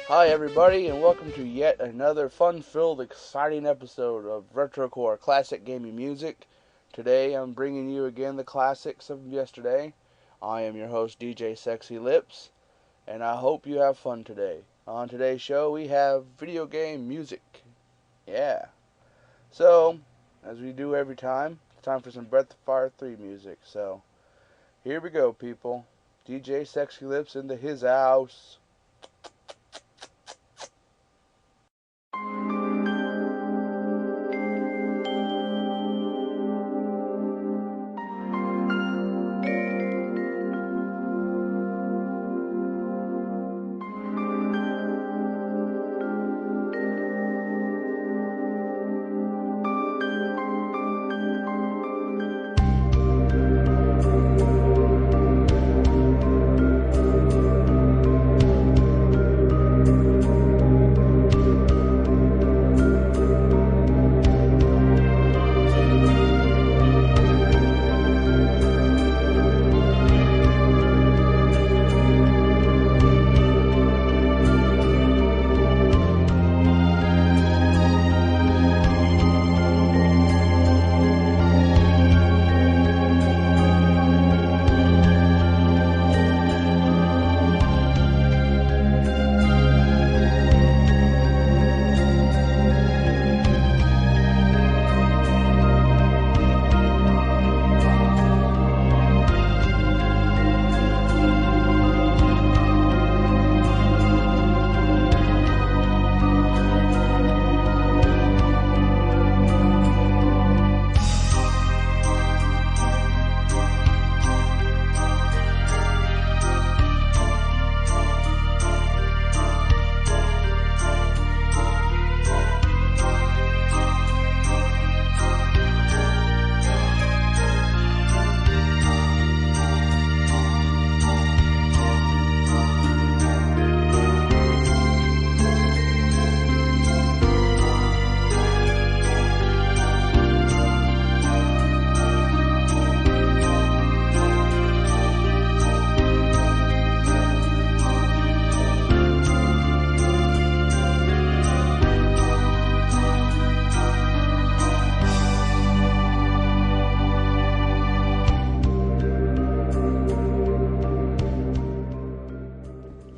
Hi everybody, and welcome to yet another fun-filled, exciting episode of Retrocore Classic Gaming Music. Today I'm bringing you again the classics of yesterday. I am your host DJ Sexy Lips, and I hope you have fun today. On today's show we have video game music. Yeah. So, as we do every time, it's time for some Breath of Fire 3 music. So, here we go people. DJ Sexy Lips into his house.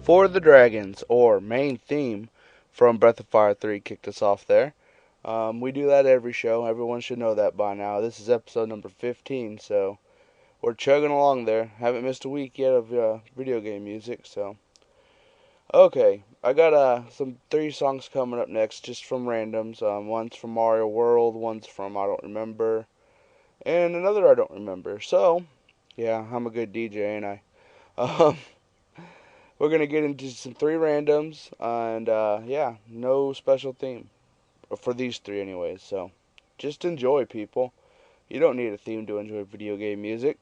For the Dragons, or main theme from Breath of Fire 3, kicked us off there. We do that every show. Everyone should know that by now. This is episode number 15, so we're chugging along there. Haven't missed a week yet of video game music, so. Okay, I got some 3 songs coming up next, just from randoms. One's from Mario World, one's from I Don't Remember, and another I Don't Remember. So, yeah, I'm a good DJ, ain't I? We're going to get into some 3 randoms, and yeah, no special theme. For these 3 anyways, so just enjoy, people. You don't need a theme to enjoy video game music.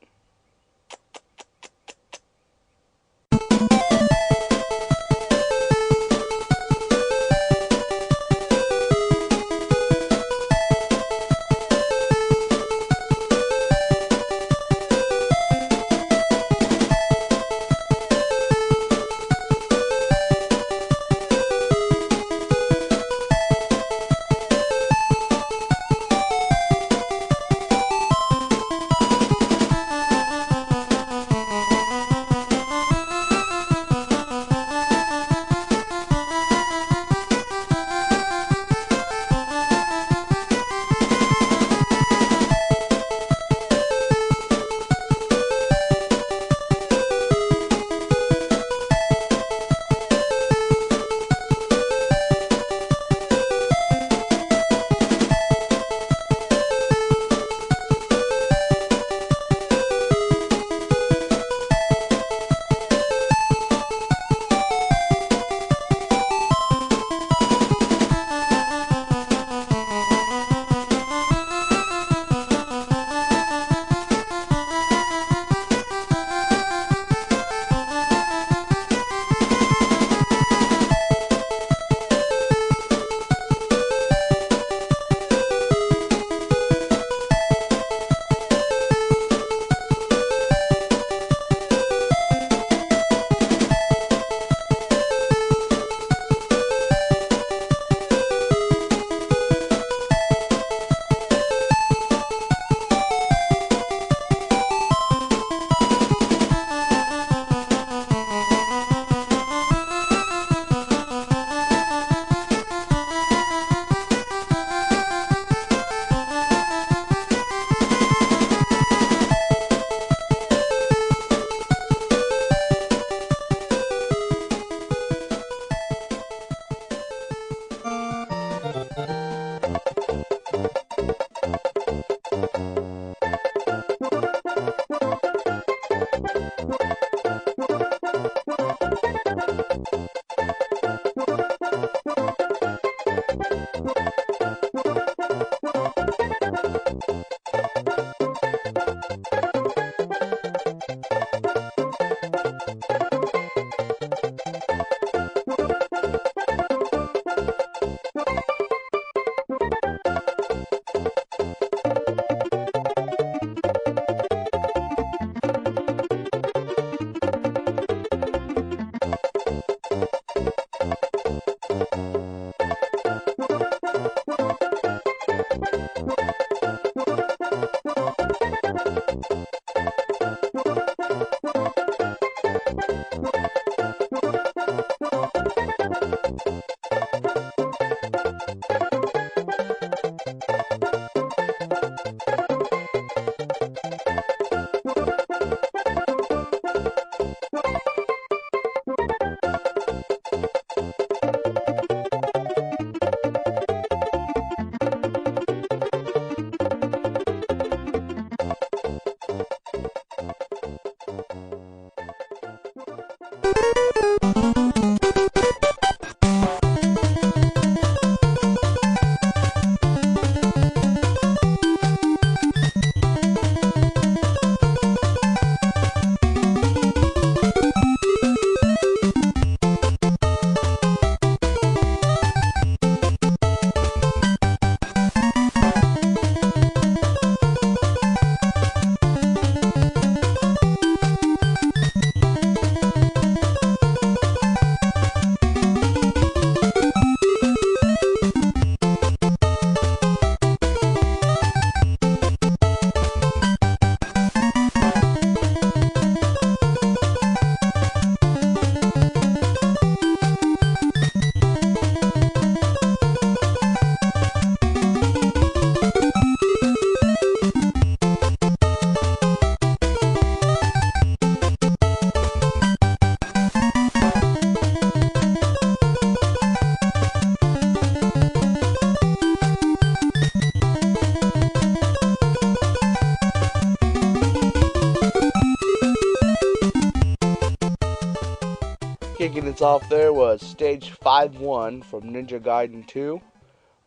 Kicking us off there was Stage 5-1 from Ninja Gaiden 2,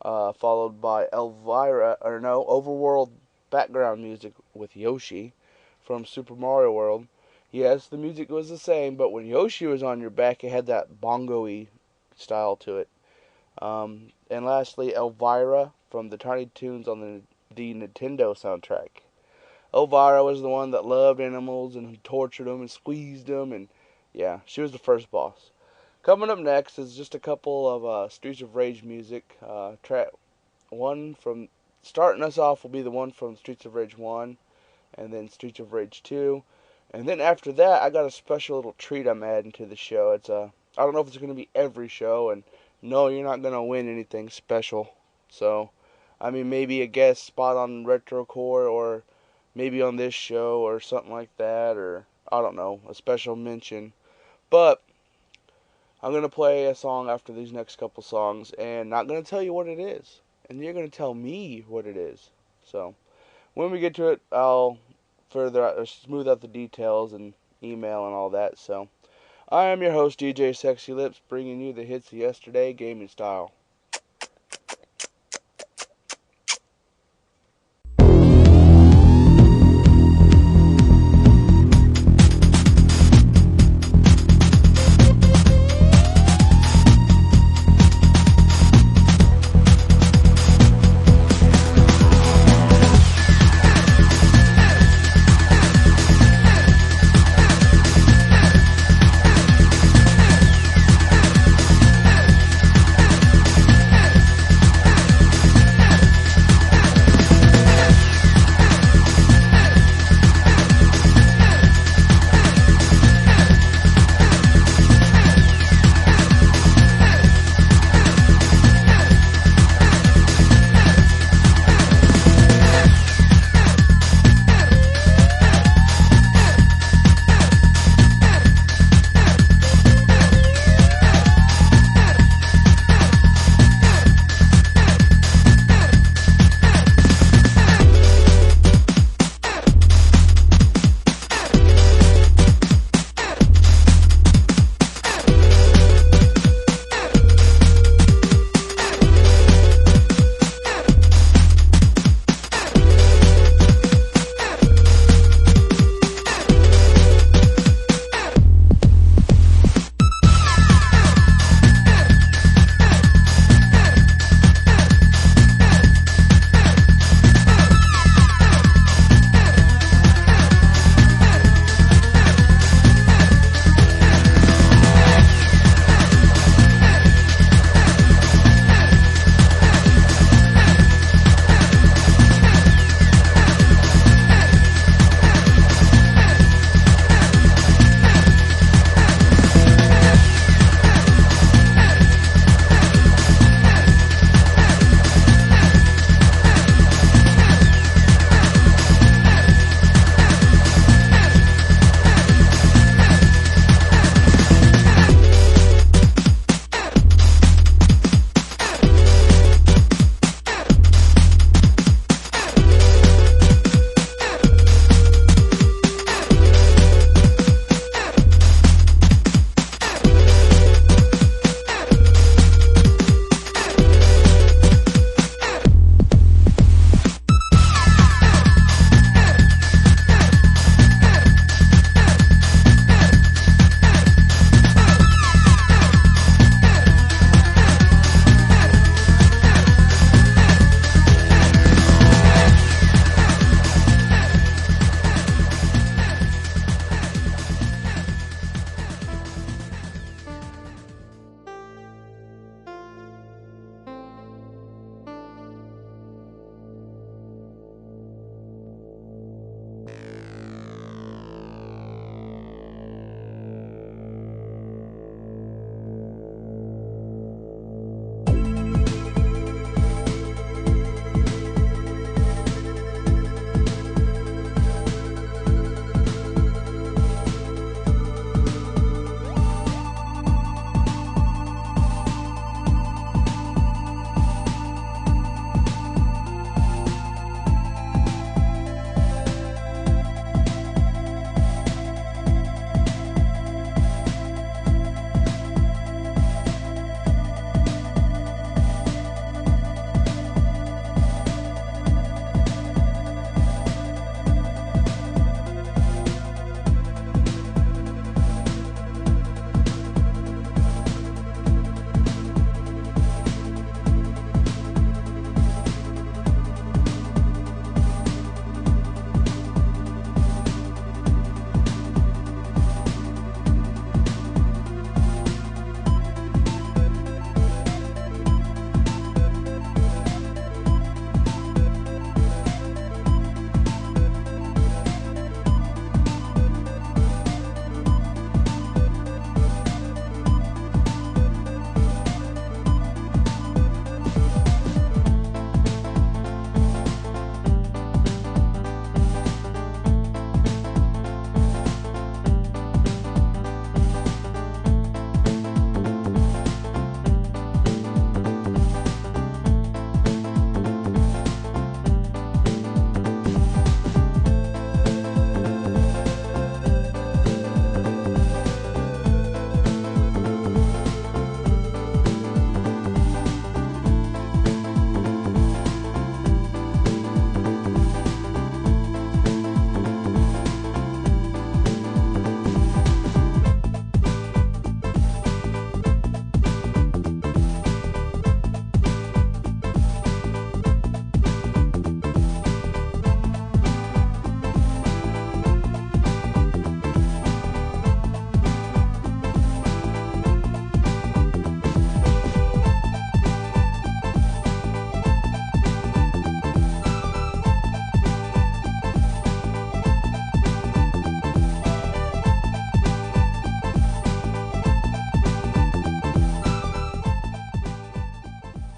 followed by Overworld background music with Yoshi from Super Mario World. Yes, the music was the same, but when Yoshi was on your back, it had that bongo-y style to it. And lastly, Elvira from the Tiny Toons on the Nintendo soundtrack. Elvira was the one that loved animals and tortured them and squeezed them, and yeah, she was the first boss. Coming up next is just a couple of Streets of Rage music. Track one from starting us off will be the one from Streets of Rage 1, and then Streets of Rage 2, and then after that, I got a special little treat I'm adding to the show. It's I don't know if it's going to be every show, and no, you're not going to win anything special. So, I mean, maybe a guest spot on Retrocore, or maybe on this show, or something like that, or I don't know, a special mention. But I'm going to play a song after these next couple songs, and not going to tell you what it is. And you're going to tell me what it is. So, when we get to it, I'll smooth out the details and email and all that. So, I am your host, DJ Sexy Lips, bringing you the hits of yesterday, gaming style.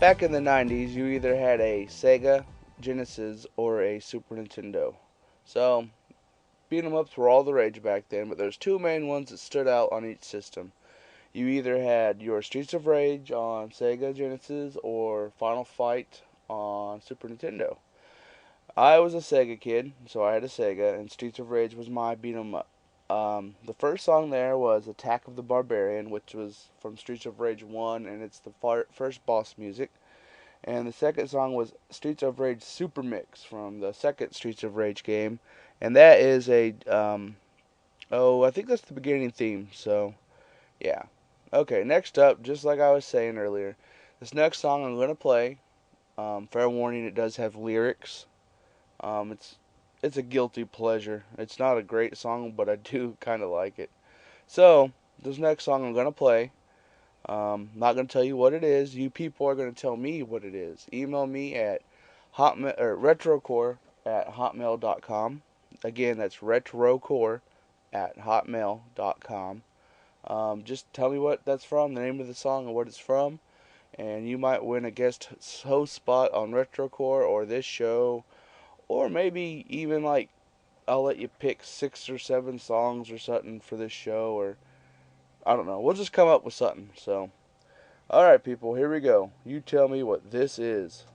Back in the 90s, you either had a Sega, Genesis, or a Super Nintendo. So, beat 'em ups were all the rage back then, but there's two main ones that stood out on each system. You either had your Streets of Rage on Sega Genesis or Final Fight on Super Nintendo. I was a Sega kid, so I had a Sega, and Streets of Rage was my beat 'em up. The first song there was Attack of the Barbarian, which was from Streets of Rage 1, and it's the first boss music. And the second song was Streets of Rage Supermix from the second Streets of Rage game, and that is a, I think that's the beginning theme, so, yeah. Okay, next up, just like I was saying earlier, this next song I'm going to play, fair warning, it does have lyrics. It's a guilty pleasure. It's not a great song, but I do kind of like it. So, this next song I'm going to play, not going to tell you what it is. You people are going to tell me what it is. Email me at retrocore@hotmail.com. Again, that's retrocore@hotmail.com. Just tell me what that's from, the name of the song, and what it's from, and you might win a guest host spot on Retrocore or this show, or maybe even like I'll let you pick 6 or 7 songs or something for this show, or I don't know. We'll just come up with something. So, alright people, here we go. You tell me what this is.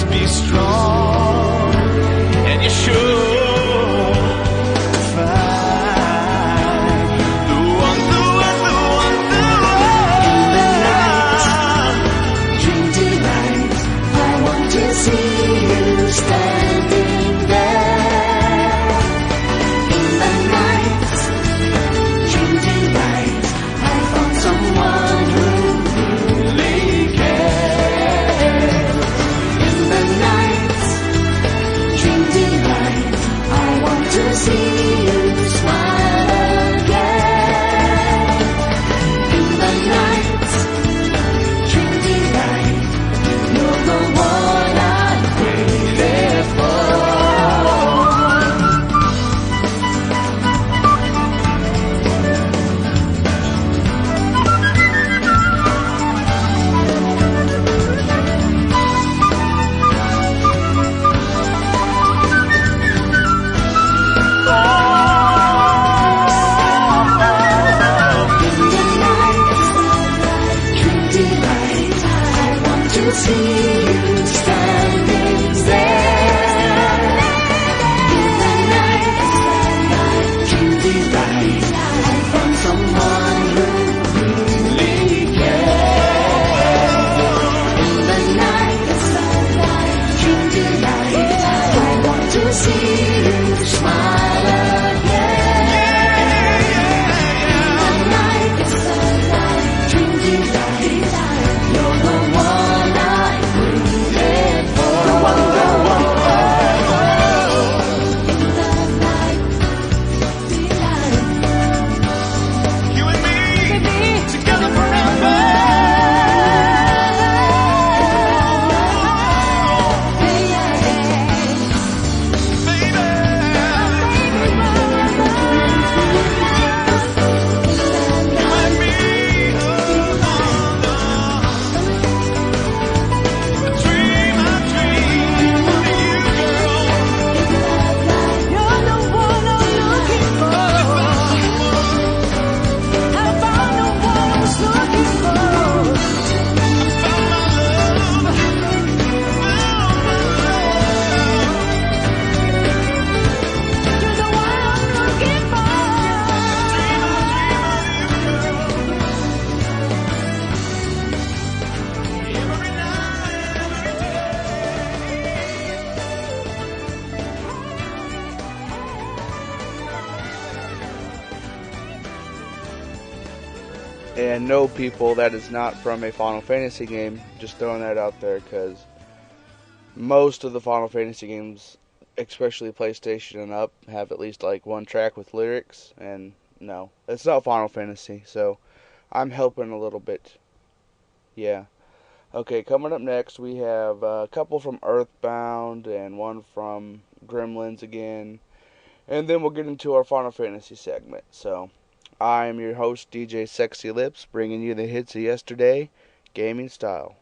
Be strong, and you should find the one. In the night, dream delight. I want to see you standing there. In the night, dream delight. I found someone who really cares. Dream delight, And no, people, that is not from a Final Fantasy game. Just throwing that out there, because most of the Final Fantasy games, especially PlayStation and up, have at least like one track with lyrics. And no, it's not Final Fantasy, so I'm helping a little bit. Yeah. Okay, coming up next, we have a couple from Earthbound and one from Gremlins again. And then we'll get into our Final Fantasy segment. So, I'm your host, DJ Sexy Lips, bringing you the hits of yesterday, gaming style.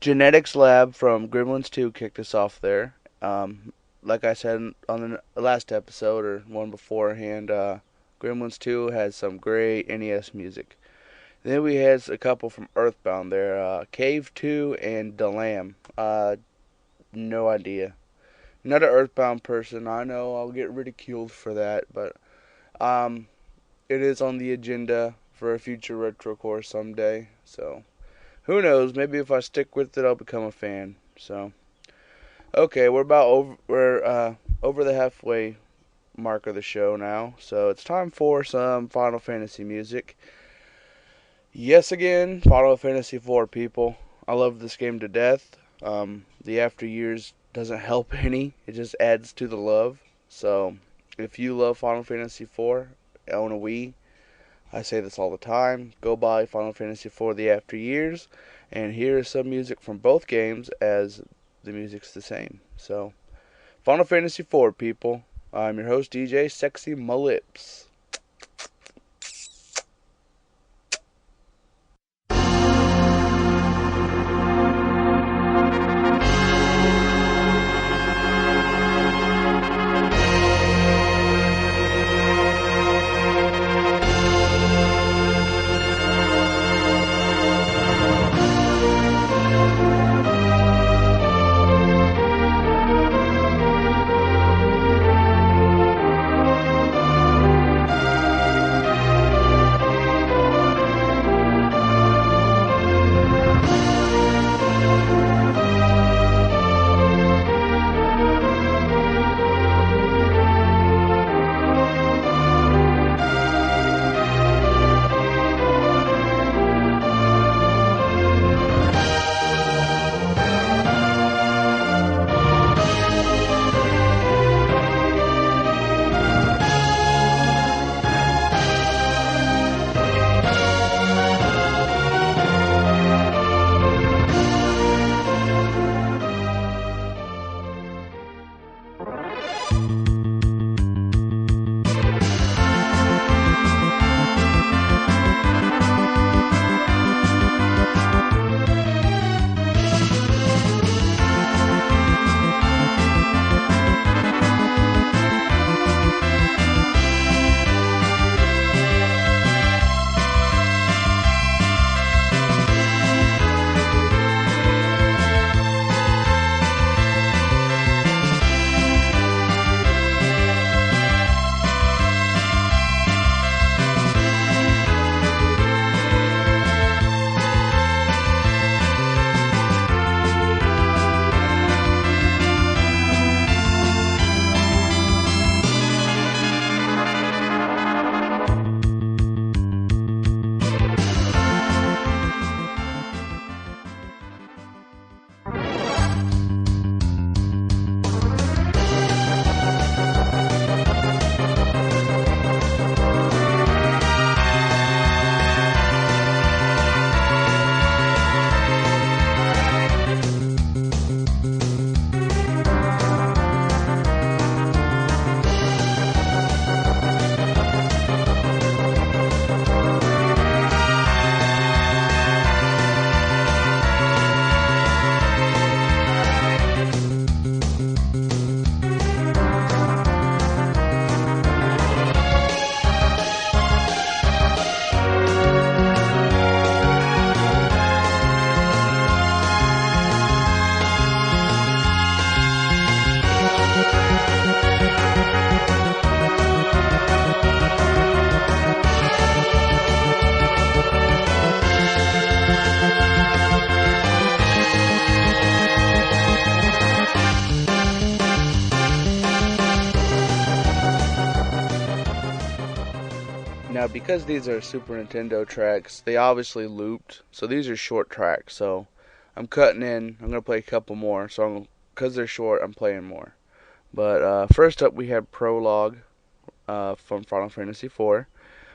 Genetics Lab from Gremlins 2 kicked us off there. Like I said on the last episode or one beforehand, Gremlins 2 has some great NES music. Then we had a couple from Earthbound there, Cave 2 and Dalaam. No idea. Not an Earthbound person. I know I'll get ridiculed for that, but it is on the agenda for a future Retrocore someday. So who knows? Maybe if I stick with it, I'll become a fan. So okay, we're over the halfway mark of the show now. So it's time for some Final Fantasy music. Yes, again, Final Fantasy IV, people. I love this game to death. The after years doesn't help any. It just adds to the love. So, if you love Final Fantasy IV, own a Wii, I say this all the time, go buy Final Fantasy IV The After Years, and here is some music from both games as the music's the same. So, Final Fantasy IV, people. I'm your host, DJ Sexy My Lips. Now, because these are Super Nintendo tracks, they obviously looped, so these are short tracks, so I'm cutting in, I'm going to play a couple more, so because they're short, I'm playing more. But first up, we have Prologue from Final Fantasy IV,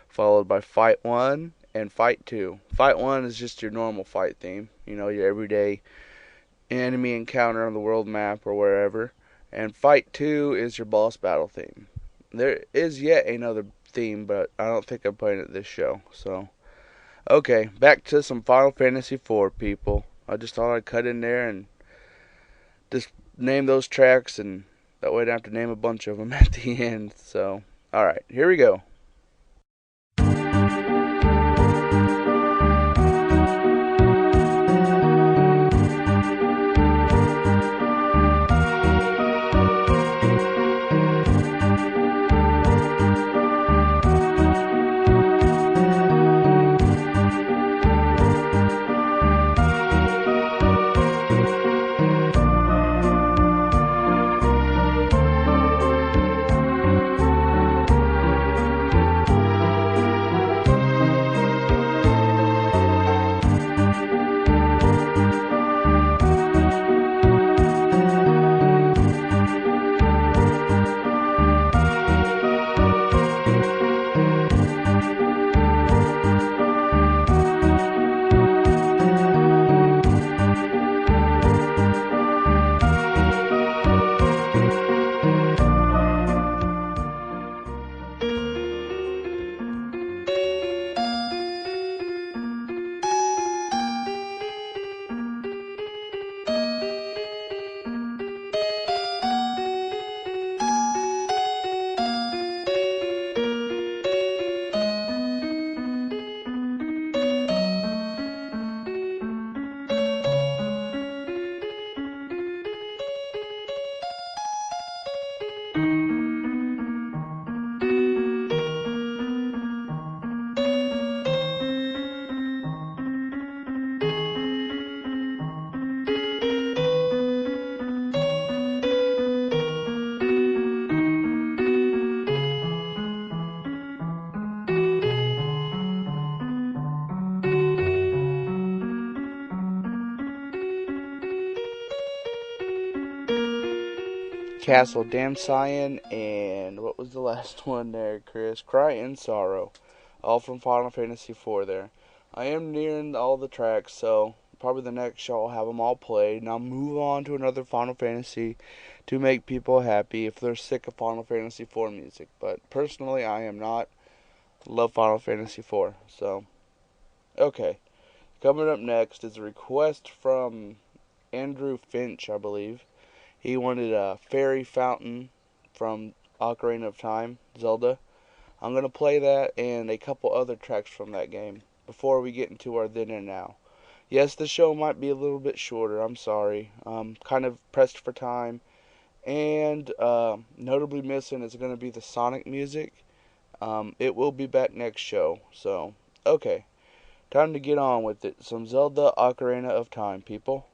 followed by Fight 1 and Fight 2. Fight 1 is just your normal fight theme, you know, your everyday enemy encounter on the world map or wherever. And Fight 2 is your boss battle theme. There is yet another theme, but I don't think I'm playing it this show. So, okay, back to some Final Fantasy IV, people. I just thought I'd cut in there and just name those tracks, and that way I don't have to name a bunch of them at the end. So, alright, here we go. Castle Damcyan, and what was the last one there, Chris? Cry in Sorrow. All from Final Fantasy IV there. I am nearing all the tracks, so probably the next show I'll have them all played, and I'll move on to another Final Fantasy to make people happy if they're sick of Final Fantasy IV music. But personally, I am not. Love Final Fantasy IV. So, okay. Coming up next is a request from Andrew Finch, I believe. He wanted a fairy fountain from Ocarina of Time, Zelda. I'm going to play that and a couple other tracks from that game before we get into our then and now. Yes, the show might be a little bit shorter. I'm sorry. I'm kind of pressed for time. And notably missing is going to be the Sonic music. It will be back next show. So, okay. Time to get on with it. Some Zelda Ocarina of Time, people.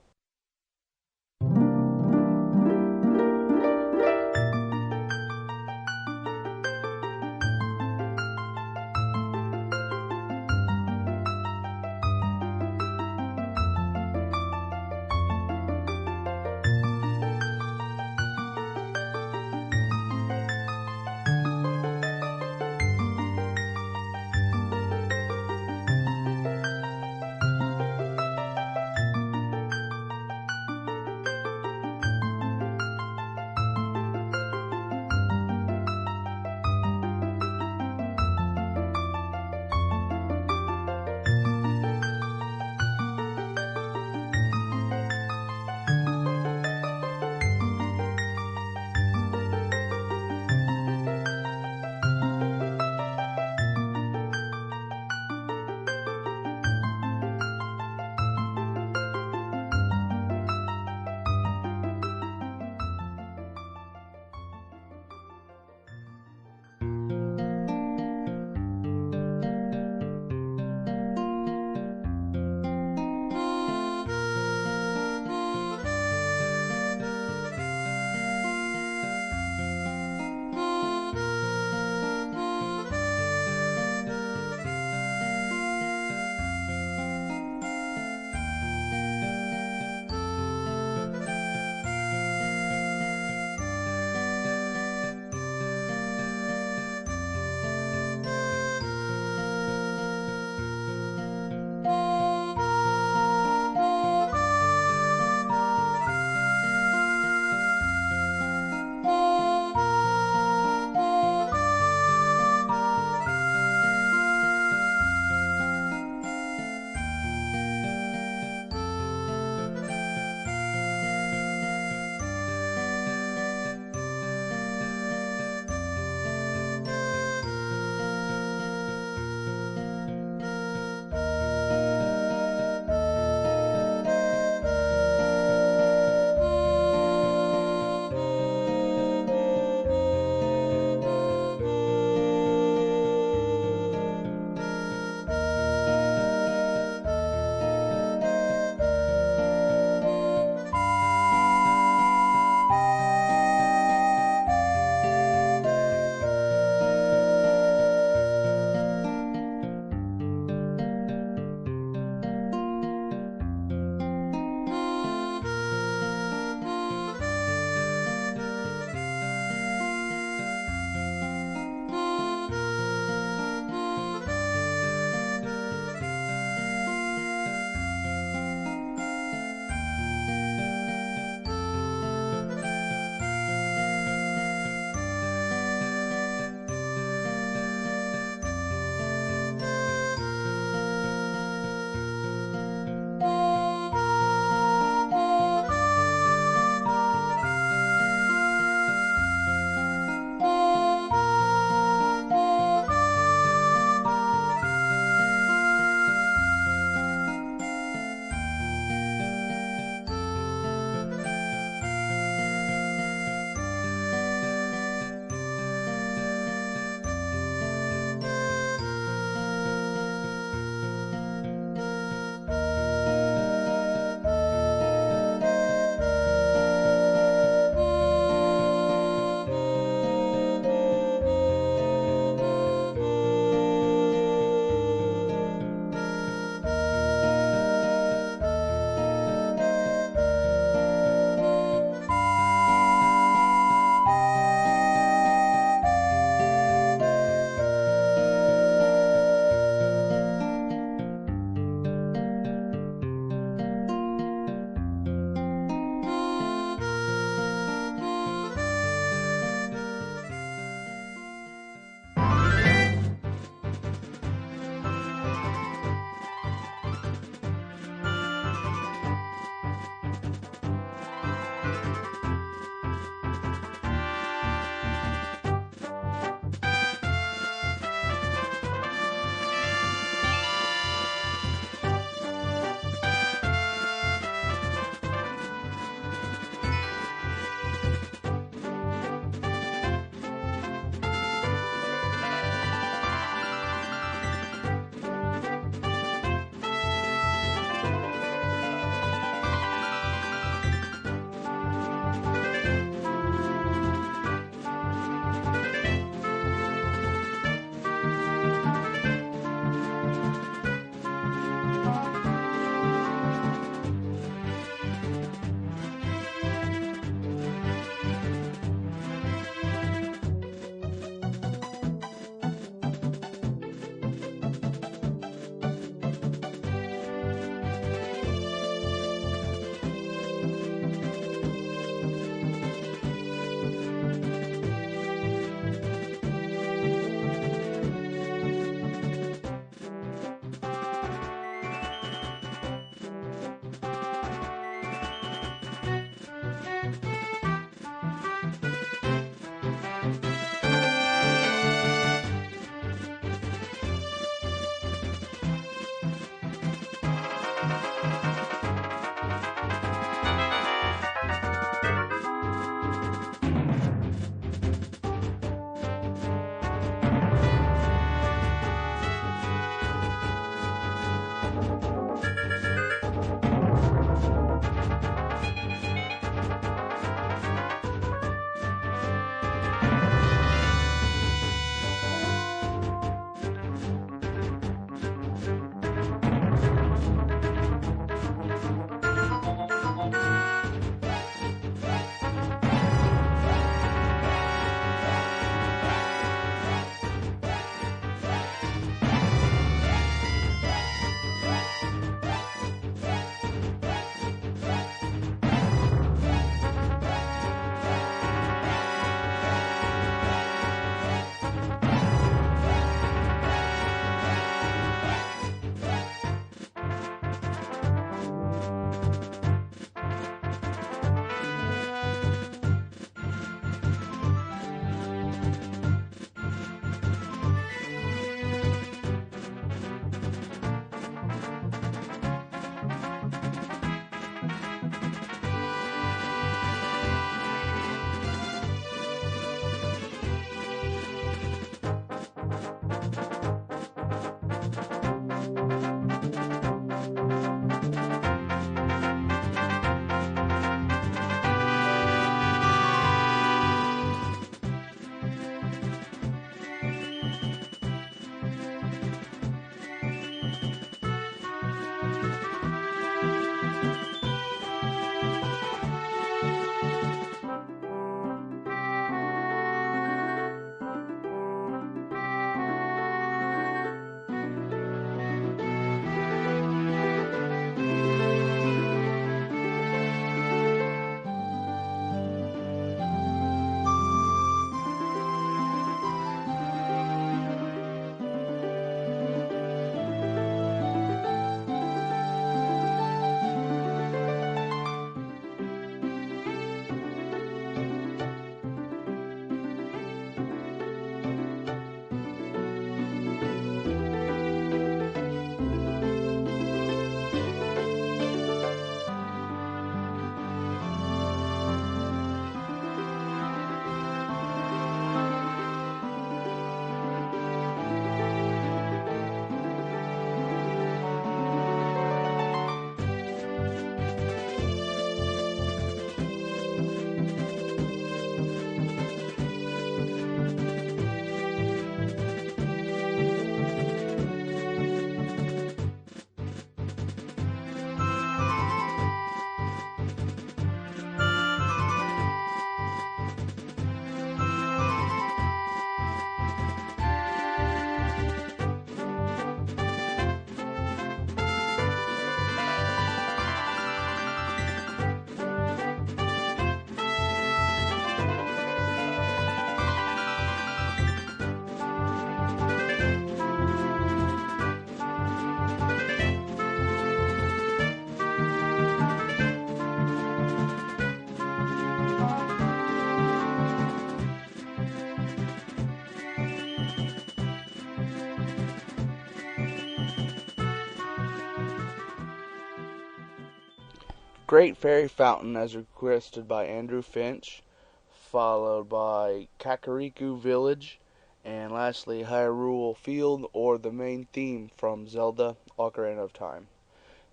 Great Fairy Fountain as requested by Andrew Finch, followed by Kakariko Village, and lastly Hyrule Field, or the main theme from Zelda Ocarina of Time.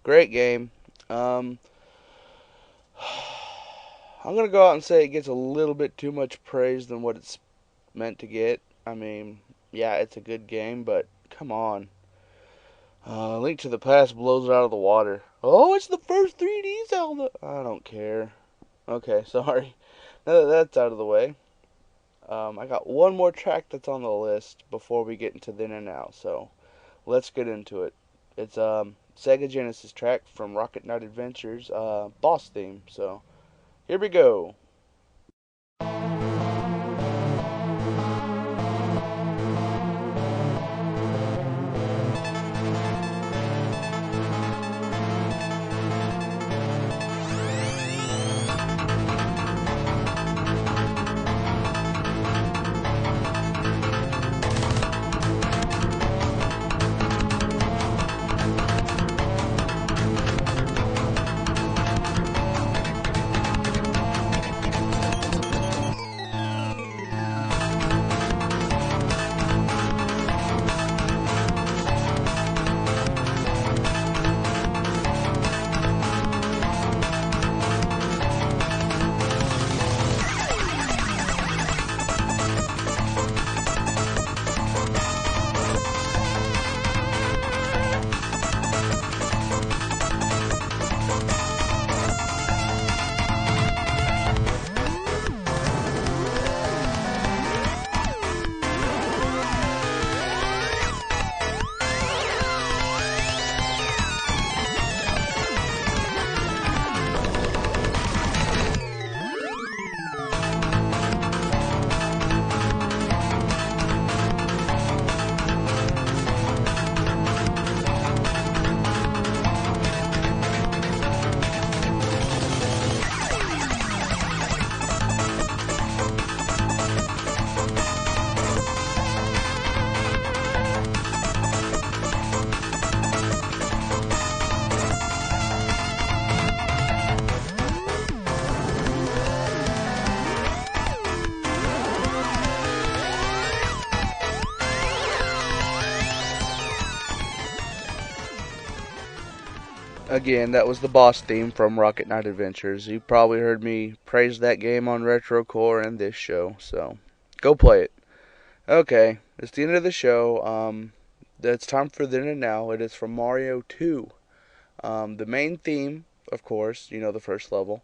Great game. I'm going to go out and say it gets a little bit too much praise than what it's meant to get. I mean, yeah, it's a good game, but come on. Link to the Past blows it out of the water. Oh, it's the first 3D Zelda. I don't care. Okay, sorry. Now that that's out of the way, I got one more track that's on the list before we get into then and now. So let's get into it. It's Sega Genesis track from Rocket Knight Adventures boss theme. So here we go. Again, that was the boss theme from Rocket Knight Adventures. You probably heard me praise that game on Retrocore and this show, so go play it. Okay, it's the end of the show. It's time for then and now. It is from Mario 2. The main theme, of course, you know, the first level,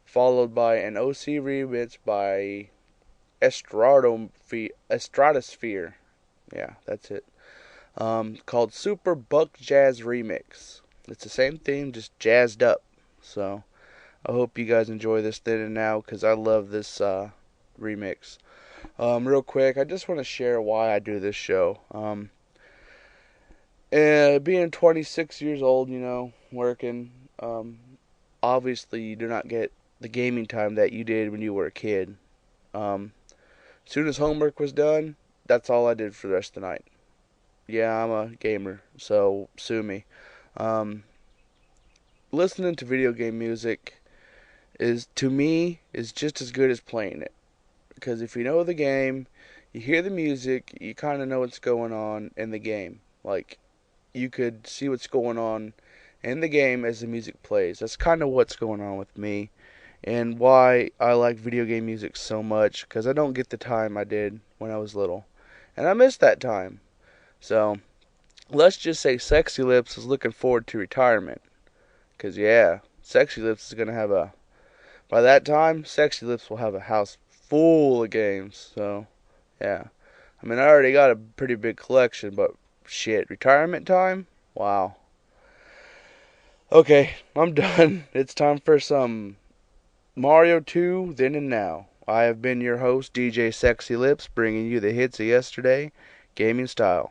followed by an OC remix by Estradasphere. Yeah, that's it. Called SuperBuckJazz Remix. It's the same theme, just jazzed up. So, I hope you guys enjoy this then and now, because I love this remix. Real quick, I just want to share why I do this show. Being 26 years old, you know, working, obviously you do not get the gaming time that you did when you were a kid. As soon as homework was done, that's all I did for the rest of the night. Yeah, I'm a gamer, so sue me. Listening to video game music to me is just as good as playing it, because if you know the game, you hear the music, you kind of know what's going on in the game. Like, you could see what's going on in the game as the music plays. That's kind of what's going on with me, and why I like video game music so much, because I don't get the time I did when I was little, and I miss that time. So let's just say Sexy Lips is looking forward to retirement. Because, yeah, Sexy Lips is going to have by that time, Sexy Lips will have a house full of games. So, yeah. I mean, I already got a pretty big collection, but shit, retirement time? Wow. Okay, I'm done. It's time for some Mario 2, then and now. I have been your host, DJ Sexy Lips, bringing you the hits of yesterday, gaming style.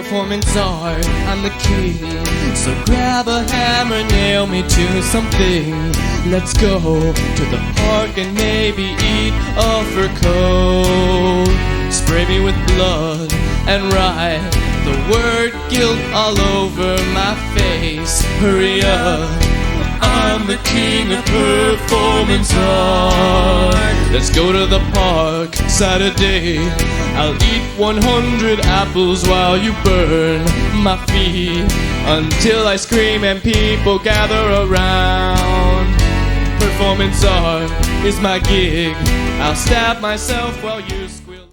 performance art, I'm the king. So grab a hammer, nail me to something. Let's go to the park and maybe eat a fur coat. Spray me with blood and write the word guilt all over my face. Hurry up, I'm the king of performance art. Let's go to the park Saturday. I'll eat 100 apples while you burn my feet until I scream and people gather around. Performance art is my gig. I'll stab myself while you scream.